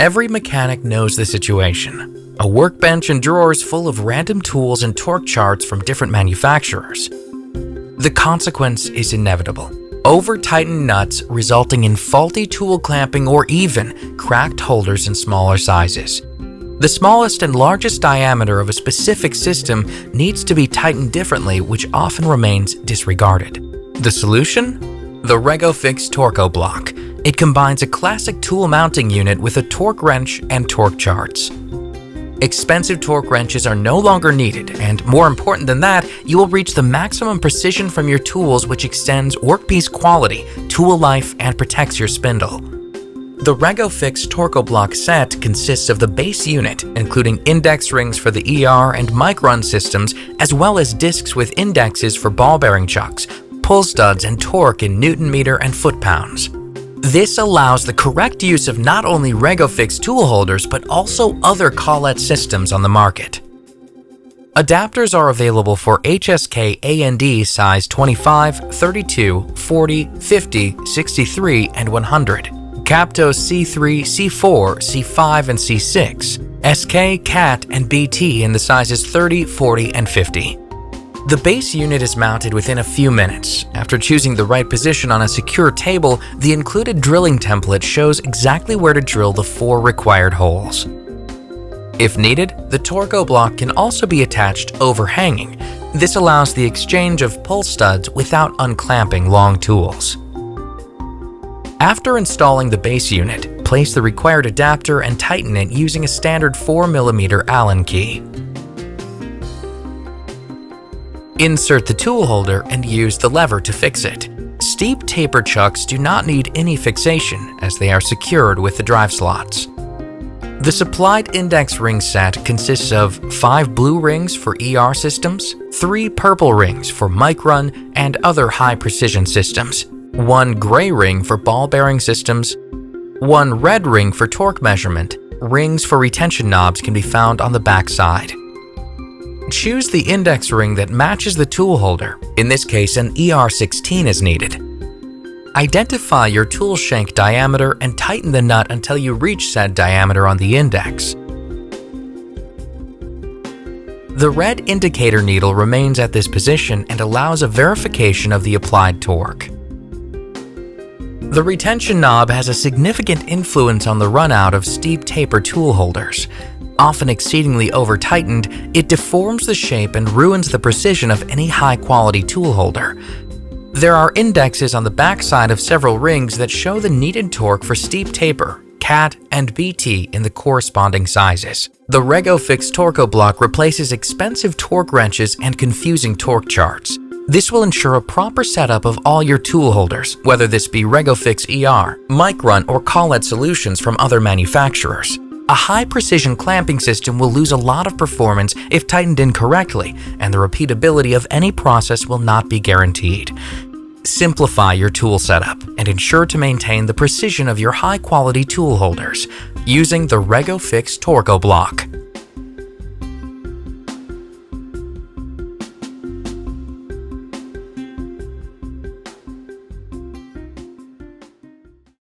Every mechanic knows the situation: a workbench and drawers full of random tools and torque charts from different manufacturers. The consequence is inevitable: over-tightened nuts resulting in faulty tool clamping or even cracked holders in smaller sizes. The smallest and largest diameter of a specific system needs to be tightened differently, which often remains disregarded. The solution? The REGO-FIX TORCO block. It combines a classic tool mounting unit with a torque wrench and torque charts. Expensive torque wrenches are no longer needed, and more important than that, you will reach the maximum precision from your tools, which extends workpiece quality, tool life, and protects your spindle. The REGO-FIX TORCO block set consists of the base unit, including index rings for the ER and micron systems, as well as discs with indexes for ball bearing chucks, pull studs, and torque in Newton meter and foot-pounds. This allows the correct use of not only REGO-FIX tool holders, but also other Collet systems on the market. Adapters are available for HSK A&D size 25, 32, 40, 50, 63, and 100. Captos C3, C4, C5, and C6, SK, CAT, and BT in the sizes 30, 40, and 50. The base unit is mounted within a few minutes. After choosing the right position on a secure table, the included drilling template shows exactly where to drill the 4 required holes. If needed, the TORCO block can also be attached overhanging. This allows the exchange of pull studs without unclamping long tools. After installing the base unit, place the required adapter and tighten it using a standard 4mm Allen key. Insert the tool holder and use the lever to fix it. Steep taper chucks do not need any fixation as they are secured with the drive slots. The supplied index ring set consists of 5 blue rings for ER systems, 3 purple rings for micron and other high-precision systems, 1 gray ring for ball bearing systems, 1 red ring for torque measurement. Rings for retention knobs can be found on the back side. Choose the index ring that matches the tool holder. In this case, an ER16 is needed. Identify your tool shank diameter and tighten the nut until you reach said diameter on the index. The red indicator needle remains at this position and allows a verification of the applied torque. The retention knob has a significant influence on the runout of steep taper tool holders. Often exceedingly over-tightened, it deforms the shape and ruins the precision of any high-quality tool holder. There are indexes on the backside of several rings that show the needed torque for steep taper, CAT, and BT in the corresponding sizes. The REGO-FIX TORCO block replaces expensive torque wrenches and confusing torque charts. This will ensure a proper setup of all your tool holders, whether this be REGO-FIX ER, Micron, or Collet solutions from other manufacturers. A high-precision clamping system will lose a lot of performance if tightened incorrectly, and the repeatability of any process will not be guaranteed. Simplify your tool setup and ensure to maintain the precision of your high-quality tool holders using the REGO-FIX TORCO block.